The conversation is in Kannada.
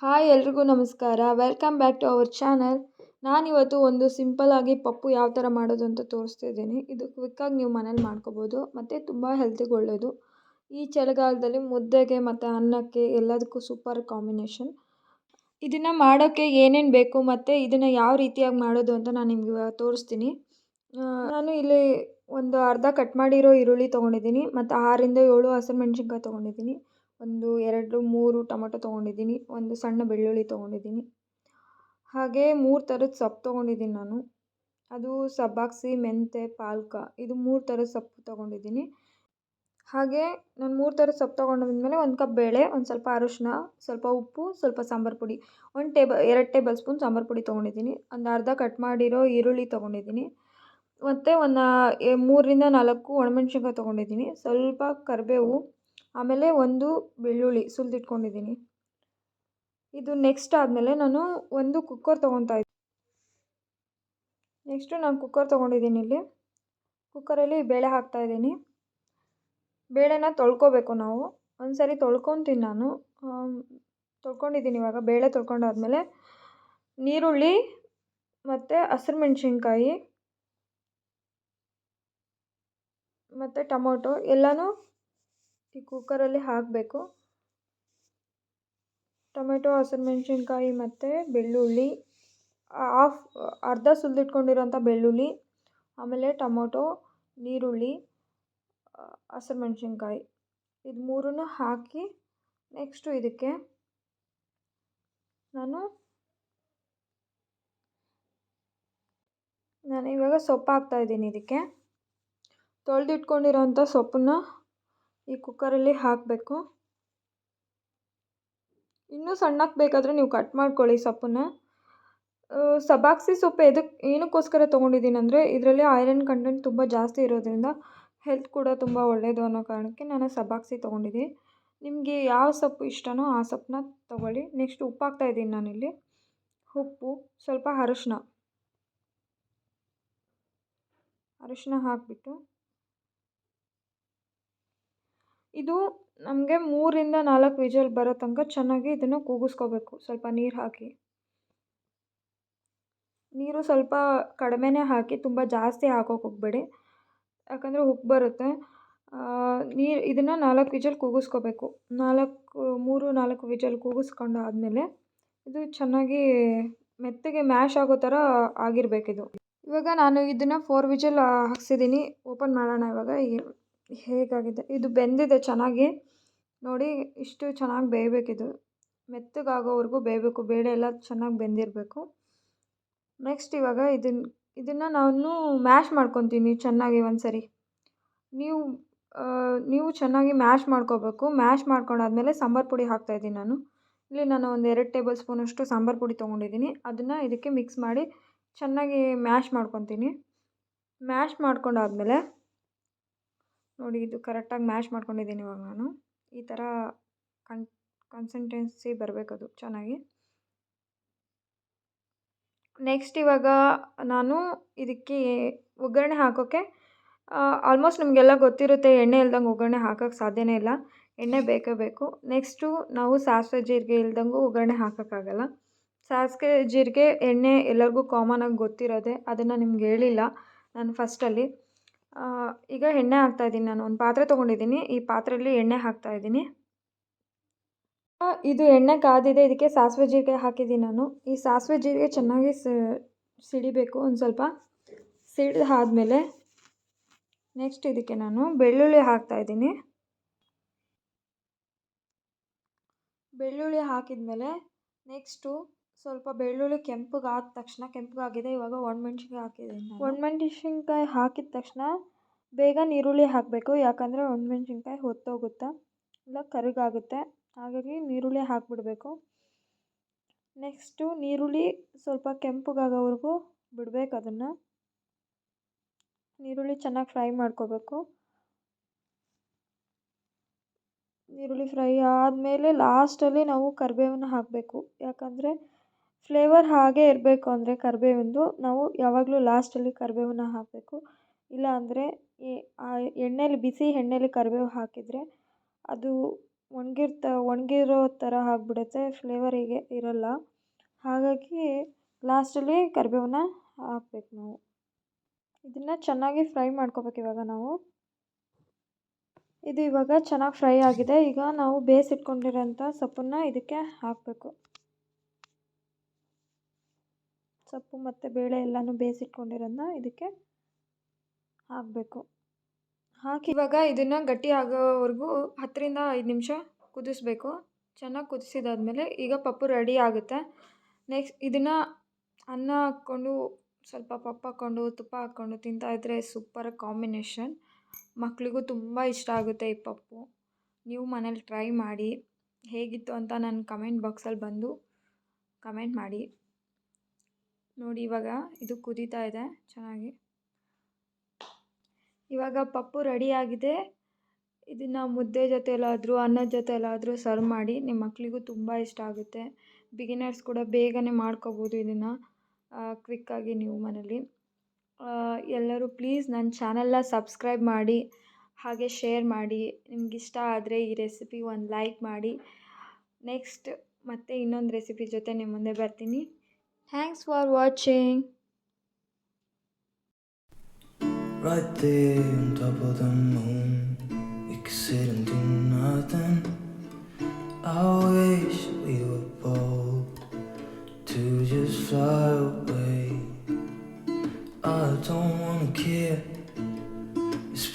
ಹಾಯ್ ಎಲ್ರಿಗೂ ನಮಸ್ಕಾರ. Welcome back to our channel. ನಾನಿವತ್ತು ಒಂದು ಸಿಂಪಲ್ಲಾಗಿ ಪಪ್ಪು ಯಾವ ಥರ ಮಾಡೋದು ಅಂತ ತೋರಿಸ್ತಿದ್ದೀನಿ. ಇದು ಕ್ವಿಕ್ಕಾಗಿ ನೀವು ಮನೇಲಿ ಮಾಡ್ಕೋಬೋದು ಮತ್ತು ತುಂಬ ಹೆಲ್ತಿಗೆ ಒಳ್ಳೆಯದು. ಈ ಚಳಿಗಾಲದಲ್ಲಿ ಮುದ್ದೆಗೆ ಮತ್ತು ಅನ್ನಕ್ಕೆ ಎಲ್ಲದಕ್ಕೂ ಸೂಪರ್ ಕಾಂಬಿನೇಷನ್. ಇದನ್ನು ಮಾಡೋಕ್ಕೆ ಏನೇನು ಬೇಕು ಮತ್ತು ಇದನ್ನು ಯಾವ ರೀತಿಯಾಗಿ ಮಾಡೋದು ಅಂತ ನಾನು ನಿಮ್ಗೆ ಇವಾಗ ತೋರಿಸ್ತೀನಿ. ನಾನು ಇಲ್ಲಿ ಒಂದು ಅರ್ಧ ಕಟ್ ಮಾಡಿರೋ ಈರುಳ್ಳಿ ತೊಗೊಂಡಿದ್ದೀನಿ ಮತ್ತು 6ರಿಂದ 7 ಹಸಿಮೆಣ್ಸಿನ್ಕಾಯಿ ತೊಗೊಂಡಿದ್ದೀನಿ. ಒಂದು 2 3 ಟೊಮೊಟೊ ತೊಗೊಂಡಿದ್ದೀನಿ. ಒಂದು ಸಣ್ಣ ಬೆಳ್ಳುಳ್ಳಿ ತೊಗೊಂಡಿದ್ದೀನಿ. ಹಾಗೆ 3 ಥರದ ಸೊಪ್ಪು ತೊಗೊಂಡಿದ್ದೀನಿ ನಾನು. ಅದು ಸಬ್ಬಾಕ್ಸಿ, ಮೆಂತೆ, ಪಾಲಕ, ಇದು 3 ಥರದ ಸೊಪ್ಪು ತೊಗೊಂಡಿದ್ದೀನಿ. ಹಾಗೆ ನಾನು 3 ಥರದ ಸೊಪ್ಪು ತೊಗೊಂಡಾದ್ಮೇಲೆ 1 ಕಪ್ ಬೇಳೆ, ಒಂದು ಸ್ವಲ್ಪ ಅರಿಶಿನ, ಸ್ವಲ್ಪ ಉಪ್ಪು, ಸ್ವಲ್ಪ ಸಾಂಬಾರು ಪುಡಿ, 2 ಟೇಬಲ್ ಸ್ಪೂನ್ ಸಾಂಬಾರು ಪುಡಿ ತೊಗೊಂಡಿದ್ದೀನಿ. ಒಂದು ಅರ್ಧ ಕಟ್ ಮಾಡಿರೋ ಈರುಳ್ಳಿ ತೊಗೊಂಡಿದ್ದೀನಿ ಮತ್ತು 3ರಿಂದ 4 ಒಣಮೆಣ್ಸಿನ್ಕಾಯಿ ತೊಗೊಂಡಿದ್ದೀನಿ. ಸ್ವಲ್ಪ ಕರಿಬೇವು, ಆಮೇಲೆ 1 ಬೆಳ್ಳುಳ್ಳಿ ಸುಲಿದಿಟ್ಕೊಂಡಿದ್ದೀನಿ. ಇದು ನೆಕ್ಸ್ಟ್ ಆದಮೇಲೆ ನಾನು ಒಂದು ಕುಕ್ಕರ್ ತೊಗೊಂಡಿದ್ದೀನಿ. ಇಲ್ಲಿ ಕುಕ್ಕರಲ್ಲಿ ಬೇಳೆ ಹಾಕ್ತಾಯಿದ್ದೀನಿ. ಬೇಳೆನ ತೊಳ್ಕೊಬೇಕು ನಾವು. ಒಂದು ಸರಿ ತೊಳ್ಕೊತೀನಿ ನಾನು. ತೊಳ್ಕೊಂಡಿದ್ದೀನಿ. ಇವಾಗ ಬೇಳೆ ತೊಳ್ಕೊಂಡಾದ್ಮೇಲೆ ನೀರುಳ್ಳಿ ಮತ್ತು ಹಸಿರು ಮೆಣಸಿನ್ಕಾಯಿ ಮತ್ತು ಟೊಮೊಟೊ ಎಲ್ಲನೂ ಈ ಕುಕ್ಕರಲ್ಲಿ ಹಾಕಬೇಕು. ಟೊಮೆಟೊ, ಹಸಿರು ಮೆಣಸಿನ್ಕಾಯಿ ಮತ್ತು ಬೆಳ್ಳುಳ್ಳಿ, ಅರ್ಧ ಸುಲಿದಿಟ್ಕೊಂಡಿರೋಂಥ ಬೆಳ್ಳುಳ್ಳಿ, ಆಮೇಲೆ ಟೊಮೊಟೊ, ನೀರುಳ್ಳಿ, ಹಸಿರು ಮೆಣಸಿನ್ಕಾಯಿ, ಇದು ಮೂರನ್ನು ಹಾಕಿ ನೆಕ್ಸ್ಟು ಇದಕ್ಕೆ ನಾನು ಇವಾಗ ಸೊಪ್ಪು ಹಾಕ್ತಾಯಿದ್ದೀನಿ. ಇದಕ್ಕೆ ತೊಳೆದಿಟ್ಕೊಂಡಿರೋಂಥ ಸೊಪ್ಪನ್ನ ಈ ಕುಕ್ಕರಲ್ಲಿ ಹಾಕಬೇಕು. ಇನ್ನೂ ಸಣ್ಣಕ್ಕೆ ಬೇಕಾದರೆ ನೀವು ಕಟ್ ಮಾಡ್ಕೊಳ್ಳಿ ಸೊಪ್ಪನ್ನು. ಸಬ್ಬಾಕ್ಸಿ ಸೊಪ್ಪು ಏನಕ್ಕೋಸ್ಕರ ತೊಗೊಂಡಿದ್ದೀನಿ ಅಂದರೆ ಇದರಲ್ಲಿ ಐರನ್ ಕಂಟೆಂಟ್ ತುಂಬ ಜಾಸ್ತಿ ಇರೋದ್ರಿಂದ ಹೆಲ್ತ್ ಕೂಡ ತುಂಬ ಒಳ್ಳೆಯದು ಅನ್ನೋ ಕಾರಣಕ್ಕೆ ನಾನು ಸಬ್ಬಾಕ್ಸಿ ತೊಗೊಂಡಿದ್ದೀನಿ. ನಿಮಗೆ ಯಾವ ಸೊಪ್ಪು ಇಷ್ಟನೋ ಆ ಸೊಪ್ಪನ್ನ ತೊಗೊಳ್ಳಿ. ನೆಕ್ಸ್ಟ್ ಉಪ್ಪು ಹಾಕ್ತಾಯಿದ್ದೀನಿ ನಾನಿಲ್ಲಿ. ಉಪ್ಪು, ಸ್ವಲ್ಪ ಅರಿಶಿನ ಹಾಕಿಬಿಟ್ಟು ಇದು ನಮಗೆ 3ರಿಂದ 4 ವಿಜಲ್ ಬರೋ ತನಕ ಚೆನ್ನಾಗಿ ಇದನ್ನು ಕೂಗಿಸ್ಕೋಬೇಕು. ಸ್ವಲ್ಪ ನೀರು ಹಾಕಿ, ನೀರು ಸ್ವಲ್ಪ ಕಡಿಮೆನೇ ಹಾಕಿ, ತುಂಬ ಜಾಸ್ತಿ ಹಾಕೋಕೆ ಹೋಗಬೇಡಿ, ಯಾಕಂದರೆ ಉಪ್ಪು ಬರುತ್ತೆ. ಇದನ್ನು 4 ವಿಜಲ್ ಕೂಗಿಸ್ಕೋಬೇಕು. 3-4 ವಿಜಲ್ ಕೂಗಿಸ್ಕೊಂಡಾದ್ಮೇಲೆ ಇದು ಚೆನ್ನಾಗಿ ಮೆತ್ತಗೆ ಮ್ಯಾಶ್ ಆಗೋ ಥರ ಆಗಿರಬೇಕಿದು. ಇವಾಗ ನಾನು ಇದನ್ನು 4 ವಿಜಲ್ ಹಾಕ್ಸಿದ್ದೀನಿ. ಓಪನ್ ಮಾಡೋಣ ಇವಾಗ ಹೇಗಾಗಿದೆ. ಇದು ಬೆಂದಿದೆ ಚೆನ್ನಾಗಿ. ನೋಡಿ, ಇಷ್ಟು ಚೆನ್ನಾಗಿ ಬೇಯಬೇಕಿದು. ಮೆತ್ತಗಾಗೋವರೆಗೂ ಬೇಯಬೇಕು. ಬೇಳೆ ಎಲ್ಲ ಚೆನ್ನಾಗಿ ಬೆಂದಿರಬೇಕು. ನೆಕ್ಸ್ಟ್ ಇವಾಗ ಇದನ್ನು ನಾನು ಮ್ಯಾಶ್ ಮಾಡ್ಕೊತೀನಿ ಚೆನ್ನಾಗಿ ಒಂದು ಸರಿ. ನೀವು ಚೆನ್ನಾಗಿ ಮ್ಯಾಶ್ ಮಾಡ್ಕೋಬೇಕು. ಮ್ಯಾಶ್ ಮಾಡ್ಕೊಂಡಾದ್ಮೇಲೆ ಸಾಂಬಾರು ಪುಡಿ ಹಾಕ್ತಾಯಿದ್ದೀನಿ ನಾನು. ಇಲ್ಲಿ ನಾನು ಒಂದು 2 ಟೇಬಲ್ ಸ್ಪೂನಷ್ಟು ಸಾಂಬಾರು ಪುಡಿ ತೊಗೊಂಡಿದ್ದೀನಿ. ಅದನ್ನು ಇದಕ್ಕೆ ಮಿಕ್ಸ್ ಮಾಡಿ ಚೆನ್ನಾಗಿ ಮ್ಯಾಶ್ ಮಾಡ್ಕೊತೀನಿ. ಮ್ಯಾಶ್ ಮಾಡ್ಕೊಂಡಾದ್ಮೇಲೆ ನೋಡಿ, ಇದು ಕರೆಕ್ಟಾಗಿ ಮ್ಯಾಶ್ ಮಾಡ್ಕೊಂಡಿದ್ದೀನಿ. ಇವಾಗ ನಾನು ಈ ಥರ ಕನ್ಸಿಸ್ಟೆನ್ಸಿ ಬರಬೇಕದು ಚೆನ್ನಾಗಿ. ನೆಕ್ಸ್ಟ್ ಇವಾಗ ನಾನು ಇದಕ್ಕೆ ಒಗ್ಗರಣೆ ಹಾಕೋಕ್ಕೆ ಆಲ್ಮೋಸ್ಟ್ ನಿಮಗೆಲ್ಲ ಗೊತ್ತಿರುತ್ತೆ. ಎಣ್ಣೆ ಇಲ್ದಂಗೆ ಒಗ್ಗರಣೆ ಹಾಕೋಕ್ಕೆ ಸಾಧ್ಯನೇ ಇಲ್ಲ. ಎಣ್ಣೆ ಬೇಕೇ ಬೇಕು. ನೆಕ್ಸ್ಟು ನಾವು ಸಾಸಿವೆ ಜೀರಿಗೆ ಇಲ್ದಂಗೂ ಒಗ್ಗರಣೆ ಹಾಕೋಕ್ಕಾಗಲ್ಲ. ಸಾಸಿವೆ ಜೀರಿಗೆ ಎಣ್ಣೆ ಎಲ್ಲರಿಗೂ ಕಾಮನಾಗಿ ಗೊತ್ತಿರೋದೆ. ಅದನ್ನು ನಿಮ್ಗೆ ಹೇಳಿಲ್ಲ ನಾನು ಫಸ್ಟಲ್ಲಿ. ಈಗ ಎಣ್ಣೆ ಹಾಕ್ತಾಯಿದ್ದೀನಿ. ನಾನು ಒಂದು ಪಾತ್ರೆ ತೊಗೊಂಡಿದ್ದೀನಿ. ಈ ಪಾತ್ರೆಯಲ್ಲಿ ಎಣ್ಣೆ ಹಾಕ್ತಾಯಿದ್ದೀನಿ. ಇದು ಎಣ್ಣೆ ಕಾದಿದೆ. ಇದಕ್ಕೆ ಸಾಸಿವೆ ಜೀರಿಗೆ ಹಾಕಿದ್ದೀನಿ ನಾನು. ಈ ಸಾಸಿವೆ ಜೀರಿಗೆ ಚೆನ್ನಾಗಿ ಸಿಡಿಬೇಕು. ಒಂದು ಸ್ವಲ್ಪ ಸಿಡಿದಾದ್ಮೇಲೆ ನೆಕ್ಸ್ಟ್ ಇದಕ್ಕೆ ನಾನು ಬೆಳ್ಳುಳ್ಳಿ ಹಾಕ್ತಾಯಿದ್ದೀನಿ. ಬೆಳ್ಳುಳ್ಳಿ ಹಾಕಿದ್ಮೇಲೆ ನೆಕ್ಸ್ಟು ಸ್ವಲ್ಪ ಬೆಳ್ಳುಳ್ಳಿ ಕೆಂಪಗಾದ ತಕ್ಷಣ, ಕೆಂಪಗಾಗಿದೆ, ಇವಾಗ ಒಣಮೆಣ್ಸಿನ್ಕಾಯಿ ಹಾಕಿದ್ದೀನಿ. ಒಣಮೆಣ್ಸಿನ್ಕಾಯಿ ಹಾಕಿದ ತಕ್ಷಣ ಬೇಗ ಈರುಳ್ಳಿ ಹಾಕಬೇಕು. ಯಾಕಂದರೆ ಒಣಮೆಣ್ಸಿನ್ಕಾಯಿ ಹೊತ್ತೋಗುತ್ತೆ, ಇಲ್ಲ ಕರಿಗಾಗುತ್ತೆ. ಹಾಗಾಗಿ ಈರುಳ್ಳಿ ಹಾಕಿಬಿಡ್ಬೇಕು. ನೆಕ್ಸ್ಟು ಈರುಳ್ಳಿ ಸ್ವಲ್ಪ ಕೆಂಪಗಾಗೋವರೆಗೂ ಬಿಡಬೇಕು. ಅದನ್ನು ಈರುಳ್ಳಿ ಚೆನ್ನಾಗಿ ಫ್ರೈ ಮಾಡ್ಕೋಬೇಕು. ಈರುಳ್ಳಿ ಫ್ರೈ ಆದಮೇಲೆ ಲಾಸ್ಟಲ್ಲಿ ನಾವು ಕರಿಬೇವನ್ನು ಹಾಕಬೇಕು. ಯಾಕಂದರೆ ಫ್ಲೇವರ್ ಹಾಗೇ ಇರಬೇಕು ಅಂದರೆ ಕರಿಬೇವಿಂದು ನಾವು ಯಾವಾಗಲೂ ಲಾಸ್ಟಲ್ಲಿ ಕರಿಬೇವನ್ನು ಹಾಕಬೇಕು. ಇಲ್ಲ ಅಂದರೆ ಈ ಬಿಸಿ ಎಣ್ಣೆಯಲ್ಲಿ ಕರಿಬೇವು ಹಾಕಿದರೆ ಅದು ಒಣಗಿರೋ ಥರ ಆಗಿಬಿಡುತ್ತೆ, ಫ್ಲೇವರಿಗೆ ಇರಲ್ಲ. ಹಾಗಾಗಿ ಲಾಸ್ಟಲ್ಲಿ ಕರಿಬೇವನ್ನ ಹಾಕ್ಬೇಕು ನಾವು. ಇದನ್ನು ಚೆನ್ನಾಗಿ ಫ್ರೈ ಮಾಡ್ಕೋಬೇಕು ಇವಾಗ ನಾವು. ಇದು ಇವಾಗ ಚೆನ್ನಾಗಿ ಫ್ರೈ ಆಗಿದೆ. ಈಗ ನಾವು ಬೇಯಿಸಿಟ್ಕೊಂಡಿರೋಂಥ ಸೊಪ್ಪನ್ನು ಇದಕ್ಕೆ ಹಾಕಬೇಕು. ಸೊಪ್ಪು ಮತ್ತು ಬೇಳೆ ಎಲ್ಲನೂ ಬೇಯಿಸಿಟ್ಕೊಂಡಿರೋದನ್ನ ಇದಕ್ಕೆ ಹಾಕಬೇಕು. ಹಾಕಿ ಇವಾಗ ಇದನ್ನು ಗಟ್ಟಿ ಆಗೋವರೆಗೂ 10ರಿಂದ 5 ನಿಮಿಷ ಕುದಿಸ್ಬೇಕು. ಚೆನ್ನಾಗಿ ಕುದಿಸಿದಾದ್ಮೇಲೆ ಈಗ ಪಪ್ಪು ರೆಡಿ ಆಗುತ್ತೆ. ನೆಕ್ಸ್ಟ್ ಇದನ್ನು ಅನ್ನ ಹಾಕ್ಕೊಂಡು ಸ್ವಲ್ಪ ಪಪ್ಪು ಹಾಕ್ಕೊಂಡು ತುಪ್ಪ ಹಾಕ್ಕೊಂಡು ತಿಂತಾಯಿದ್ರೆ ಸೂಪರ್ ಕಾಂಬಿನೇಷನ್. ಮಕ್ಕಳಿಗೂ ತುಂಬ ಇಷ್ಟ ಆಗುತ್ತೆ ಈ ಪಪ್ಪು. ನೀವು ಮನೇಲಿ ಟ್ರೈ ಮಾಡಿ. ಹೇಗಿತ್ತು ಅಂತ ನನ್ನ ಕಮೆಂಟ್ ಬಾಕ್ಸಲ್ಲಿ ಬಂದು ಕಮೆಂಟ್ ಮಾಡಿ. ನೋಡಿ ಇವಾಗ ಇದು ಕುದೀತಾ ಇದೆ ಚೆನ್ನಾಗಿ. ಇವಾಗ ಪಪ್ಪು ರೆಡಿಯಾಗಿದೆ. ಇದನ್ನು ಮುದ್ದೆ ಜೊತೆಲಾದರೂ ಅನ್ನದ ಜೊತೆಲಾದರೂ ಸರ್ವ್ ಮಾಡಿ. ನಿಮ್ಮ ಮಕ್ಕಳಿಗೂ ತುಂಬ ಇಷ್ಟ ಆಗುತ್ತೆ. ಬಿಗಿನರ್ಸ್ ಕೂಡ ಬೇಗನೆ ಮಾಡ್ಕೋಬೋದು ಇದನ್ನು ಕ್ವಿಕ್ಕಾಗಿ ನೀವು ಮನೇಲಿ. ಎಲ್ಲರೂ ಪ್ಲೀಸ್ ನನ್ನ ಚಾನಲ್ನ ಸಬ್ಸ್ಕ್ರೈಬ್ ಮಾಡಿ, ಹಾಗೆ ಶೇರ್ ಮಾಡಿ. ನಿಮಗಿಷ್ಟ ಆದರೆ ಈ ರೆಸಿಪಿ ಒಂದು ಲೈಕ್ ಮಾಡಿ. ನೆಕ್ಸ್ಟ್ ಮತ್ತೆ ಇನ್ನೊಂದು ರೆಸಿಪಿ ಜೊತೆ ನಿಮ್ಮ ಮುಂದೆ ಬರ್ತೀನಿ. Thanks for watching. Right there on top of the moon, we could sit and do nothing. I wish we were bold to just fly away. I don't wanna care. It's